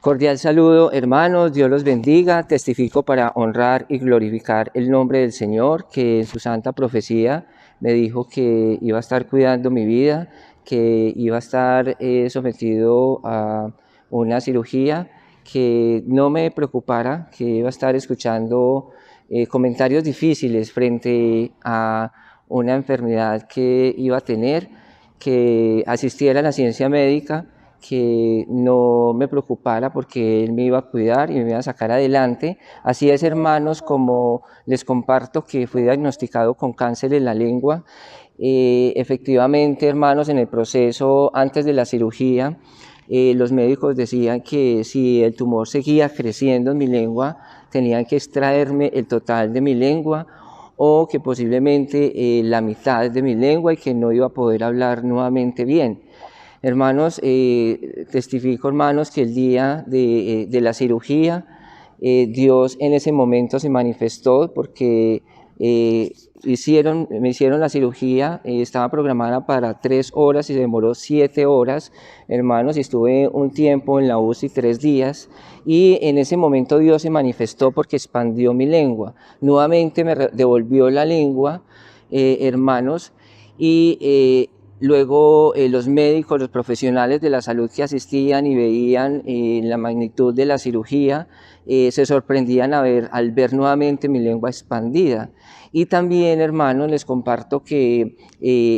Cordial saludo, hermanos, Dios los bendiga. Testifico para honrar y glorificar el nombre del Señor, que en su santa profecía me dijo que iba a estar cuidando mi vida, que iba a estar sometido a una cirugía, que no me preocupara, que iba a estar escuchando comentarios difíciles frente a una enfermedad que iba a tener, que asistiera a la ciencia médica, que no me preocupara porque Él me iba a cuidar y me iba a sacar adelante. Así es, hermanos, como les comparto que fui diagnosticado con cáncer en la lengua. Efectivamente, hermanos, en el proceso antes de la cirugía, los médicos decían que si el tumor seguía creciendo en mi lengua, tenían que extraerme el total de mi lengua o que posiblemente la mitad de mi lengua y que no iba a poder hablar nuevamente bien. Hermanos, testifico, hermanos, que el día de la cirugía, Dios en ese momento se manifestó porque me hicieron la cirugía, estaba programada para 3 horas y se demoró 7 horas, hermanos, y estuve un tiempo en la UCI 3 días, y en ese momento Dios se manifestó porque expandió mi lengua, nuevamente me devolvió la lengua, hermanos, y luego los médicos, los profesionales de la salud que asistían y veían la magnitud de la cirugía, se sorprendían al ver nuevamente mi lengua expandida. Y también, hermanos, les comparto que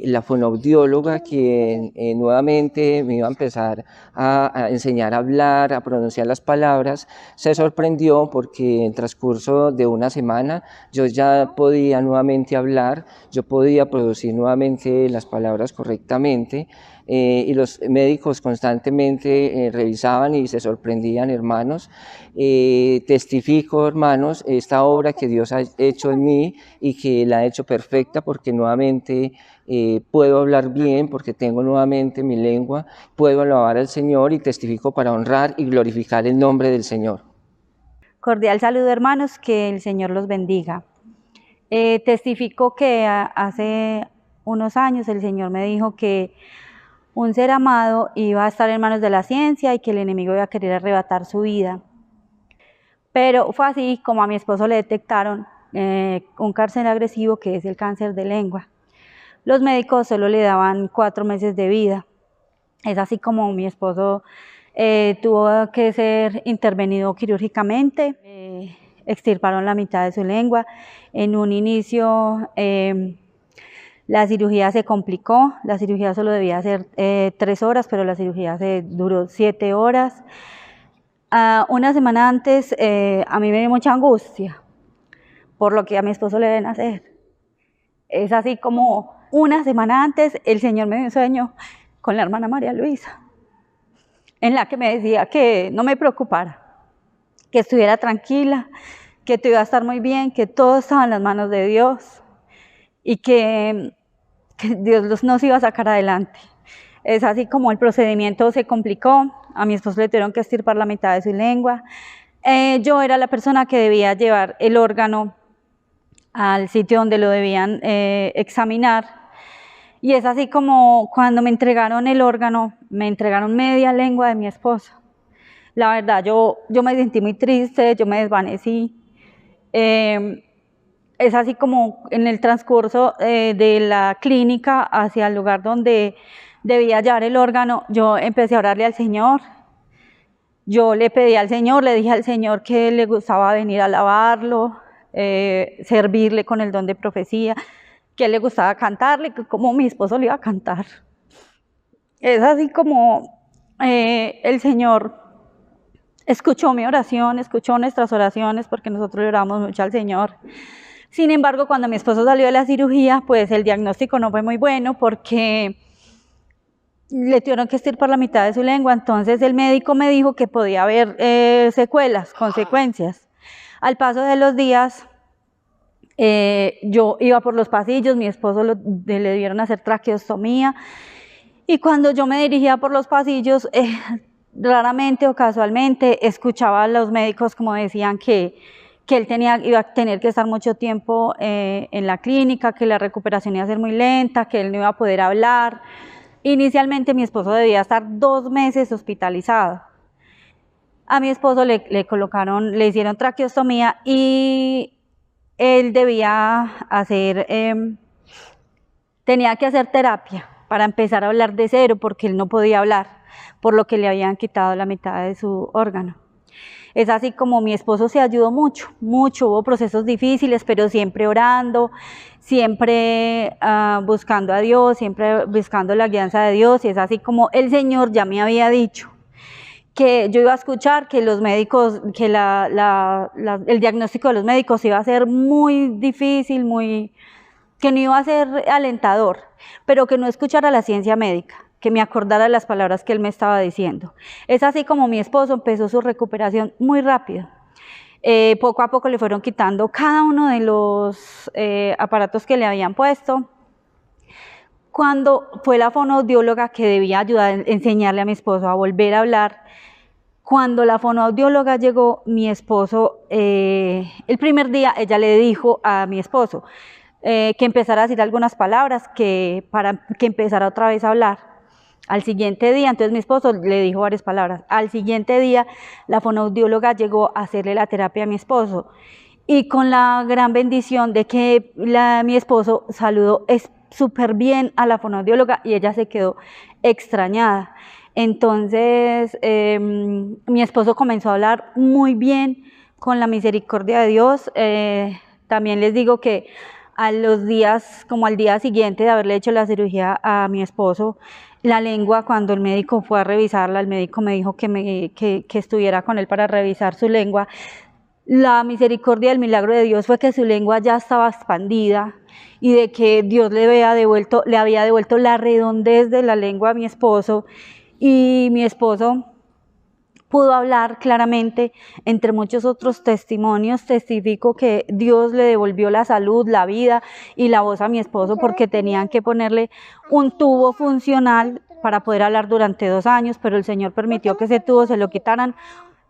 la fonoaudióloga, quien nuevamente me iba a empezar a enseñar a hablar, a pronunciar las palabras, se sorprendió porque en el transcurso de una semana yo ya podía nuevamente hablar, yo podía producir nuevamente las palabras correctamente, y los médicos constantemente revisaban y se sorprendían, hermanos. Testifico, hermanos, esta obra que Dios ha hecho en mí y que la ha hecho perfecta porque nuevamente puedo hablar bien, porque tengo nuevamente mi lengua, puedo alabar al Señor y testifico para honrar y glorificar el nombre del Señor. Cordial saludo, hermanos, que el Señor los bendiga. Testifico que hace unos años el Señor me dijo que un ser amado iba a estar en manos de la ciencia y que el enemigo iba a querer arrebatar su vida. Pero fue así como a mi esposo le detectaron un cáncer agresivo, que es el cáncer de lengua. Los médicos solo le daban 4 meses de vida. Es así como mi esposo tuvo que ser intervenido quirúrgicamente. Extirparon la mitad de su lengua. En un inicio la cirugía se complicó, la cirugía solo debía ser 3 horas, pero la cirugía duró 7 horas. Una semana antes a mí me dio mucha angustia por lo que a mi esposo le deben hacer. Es así como una semana antes el Señor me dio un sueño con la hermana María Luisa, en la que me decía que no me preocupara, que estuviera tranquila, que todo iba a estar muy bien, que todo estaba en las manos de Dios y que Dios nos iba a sacar adelante. Es así como el procedimiento se complicó, a mi esposo le tuvieron que extirpar la mitad de su lengua. Yo era la persona que debía llevar el órgano al sitio donde lo debían examinar, y es así como cuando me entregaron el órgano, me entregaron media lengua de mi esposo. La verdad, yo me sentí muy triste, yo me desvanecí. Es así como en el transcurso de la clínica hacia el lugar donde debía llevar el órgano, yo empecé a orarle al Señor. Yo le pedí al Señor, le dije al Señor que le gustaba venir a alabarlo, servirle con el don de profecía, que le gustaba cantarle, que como mi esposo le iba a cantar. Es así como el Señor escuchó mi oración, escuchó nuestras oraciones, porque nosotros le oramos mucho al Señor. Sin embargo, cuando mi esposo salió de la cirugía, pues el diagnóstico no fue muy bueno porque le tuvieron que extirpar la mitad de su lengua. Entonces el médico me dijo que podía haber secuelas, consecuencias. Al paso de los días, yo iba por los pasillos, mi esposo le dieron a hacer traqueostomía, y cuando yo me dirigía por los pasillos, raramente o casualmente escuchaba a los médicos como decían que él iba a tener que estar mucho tiempo en la clínica, que la recuperación iba a ser muy lenta, que él no iba a poder hablar. Inicialmente mi esposo debía estar 2 meses hospitalizado. a mi esposo le hicieron traqueostomía y él tenía que hacer terapia para empezar a hablar de cero porque él no podía hablar, por lo que le habían quitado la mitad de su órgano. Es así como mi esposo se ayudó mucho, hubo procesos difíciles, pero siempre orando, siempre buscando a Dios, siempre buscando la guianza de Dios, y es así como el Señor ya me había dicho que yo iba a escuchar que los médicos, que el diagnóstico de los médicos iba a ser muy difícil, que no iba a ser alentador, pero que no escuchara la ciencia médica, que me acordara las palabras que él me estaba diciendo. Es así como mi esposo empezó su recuperación muy rápido. Poco a poco le fueron quitando cada uno de los aparatos que le habían puesto. Cuando fue la fonoaudióloga que debía ayudar, enseñarle a mi esposo a volver a hablar, cuando la fonoaudióloga llegó, mi esposo, el primer día ella le dijo a mi esposo que empezara a decir algunas palabras para que empezara otra vez a hablar. Al siguiente día, entonces mi esposo le dijo varias palabras. Al siguiente día, la fonoaudióloga llegó a hacerle la terapia a mi esposo y con la gran bendición de que mi esposo saludó súper bien a la fonoaudióloga y ella se quedó extrañada. Entonces, mi esposo comenzó a hablar muy bien con la misericordia de Dios. También les digo que al día siguiente de haberle hecho la cirugía a mi esposo, la lengua, cuando el médico fue a revisarla, el médico me dijo que estuviera con él para revisar su lengua. La misericordia del milagro de Dios fue que su lengua ya estaba expandida y de que Dios le había devuelto la redondez de la lengua a mi esposo, y mi esposo pudo hablar claramente. Entre muchos otros testimonios, testifico que Dios le devolvió la salud, la vida y la voz a mi esposo porque tenían que ponerle un tubo funcional para poder hablar durante 2 años, pero el Señor permitió que ese tubo se lo quitaran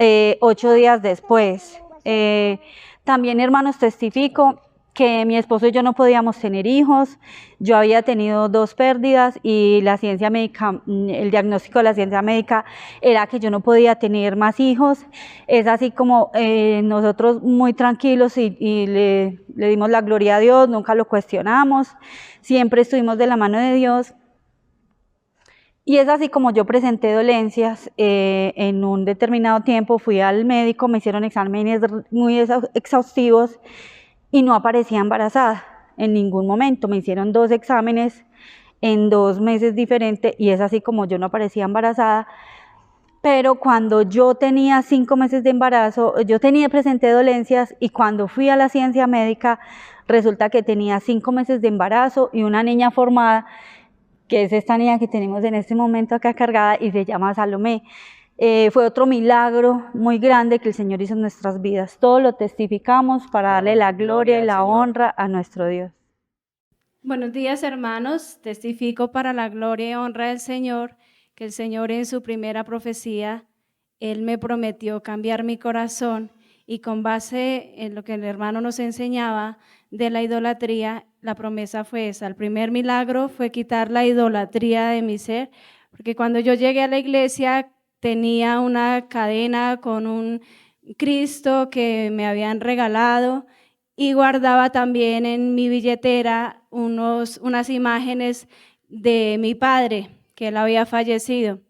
8 días después. También, hermanos, testifico que mi esposo y yo no podíamos tener hijos. Yo había tenido 2 pérdidas y la ciencia médica, el diagnóstico de la ciencia médica era que yo no podía tener más hijos. Es así como nosotros muy tranquilos y le dimos la gloria a Dios, nunca lo cuestionamos, siempre estuvimos de la mano de Dios. Y es así como yo presenté dolencias. En un determinado tiempo fui al médico, me hicieron exámenes muy exhaustivos y no aparecía embarazada en ningún momento. Me hicieron 2 exámenes en 2 meses diferentes y es así como yo no aparecía embarazada. Pero cuando yo tenía 5 meses de embarazo, presenté dolencias, y cuando fui a la ciencia médica, resulta que tenía 5 meses de embarazo y una niña formada, que es esta niña que tenemos en este momento acá cargada y se llama Salomé. Fue otro milagro muy grande que el Señor hizo en nuestras vidas. Todo lo testificamos para darle la gloria y la honra a nuestro Dios. Buenos días, hermanos. Testifico para la gloria y honra del Señor que el Señor, en su primera profecía, Él me prometió cambiar mi corazón, y con base en lo que el hermano nos enseñaba de la idolatría, la promesa fue esa. El primer milagro fue quitar la idolatría de mi ser, porque cuando yo llegué a la iglesia tenía una cadena con un Cristo que me habían regalado, y guardaba también en mi billetera unas imágenes de mi padre, que él había fallecido.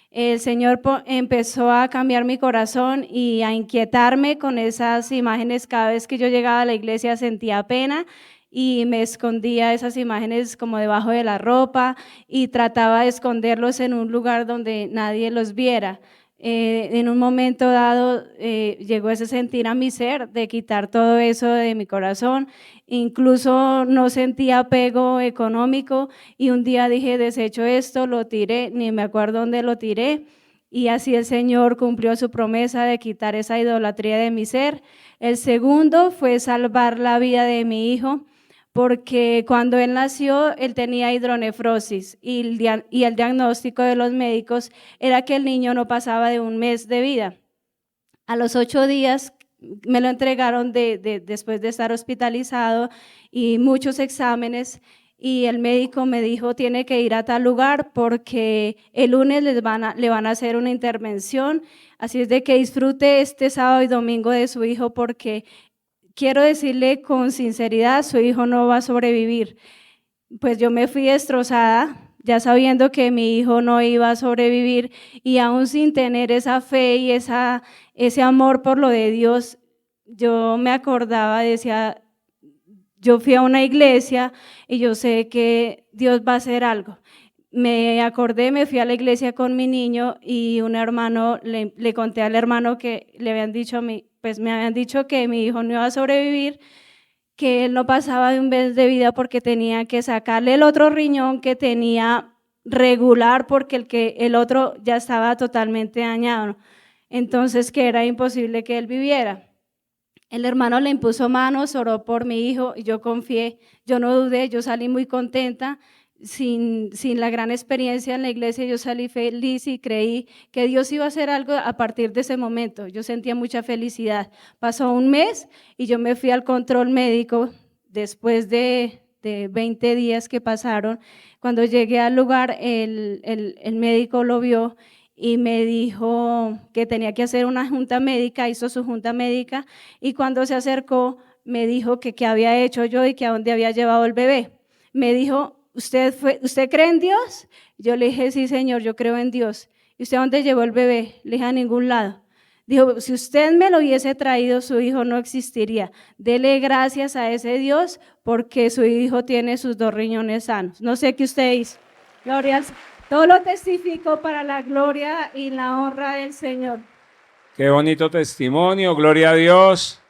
El Señor empezó a cambiar mi corazón y a inquietarme con esas imágenes. Cada vez que yo llegaba a la iglesia sentía pena y me escondía esas imágenes como debajo de la ropa y trataba de esconderlos en un lugar donde nadie los viera. En un momento dado llegó ese sentir a mi ser de quitar todo eso de mi corazón. Incluso no sentía apego económico, y un día dije: desecho esto, lo tiré, ni me acuerdo dónde lo tiré, y así el Señor cumplió su promesa de quitar esa idolatría de mi ser. El segundo fue salvar la vida de mi hijo, porque cuando él nació, él tenía hidronefrosis y el diagnóstico de los médicos era que el niño no pasaba de 1 mes de vida. A los 8 días me lo entregaron después de estar hospitalizado y muchos exámenes, y el médico me dijo: tiene que ir a tal lugar porque el lunes le van a hacer una intervención Así es de que disfrute este sábado y domingo de su hijo, porque quiero decirle con sinceridad, su hijo no va a sobrevivir. Pues yo me fui destrozada, ya sabiendo que mi hijo no iba a sobrevivir, y aún sin tener esa fe y ese amor por lo de Dios, yo me acordaba, decía, yo fui a una iglesia y yo sé que Dios va a hacer algo. Me acordé, me fui a la iglesia con mi niño y un hermano, le conté al hermano que le habían dicho a mí, pues me habían dicho que mi hijo no iba a sobrevivir, que él no pasaba de un mes de vida porque tenía que sacarle el otro riñón que tenía regular, porque el otro ya estaba totalmente dañado. Entonces que era imposible que él viviera. El hermano le impuso manos, oró por mi hijo y yo confié, yo no dudé, yo salí muy contenta. Sin la gran experiencia en la iglesia, yo salí feliz y creí que Dios iba a hacer algo a partir de ese momento. Yo sentía mucha felicidad. Pasó un mes y yo me fui al control médico después de 20 días que pasaron. Cuando llegué al lugar, el médico lo vio y me dijo que tenía que hacer una junta médica, hizo su junta médica, y cuando se acercó me dijo que qué había hecho yo y que a dónde había llevado el bebé. Me dijo, ¿Usted cree en Dios? Yo le dije, sí, señor, yo creo en Dios. ¿Y usted a dónde llevó el bebé? Le dije, a ningún lado. Dijo, si usted me lo hubiese traído, su hijo no existiría. Dele gracias a ese Dios porque su hijo tiene sus 2 riñones sanos. No sé qué usted hizo. Gloria al Señor. Todo lo testifico para la gloria y la honra del Señor. Qué bonito testimonio, gloria a Dios.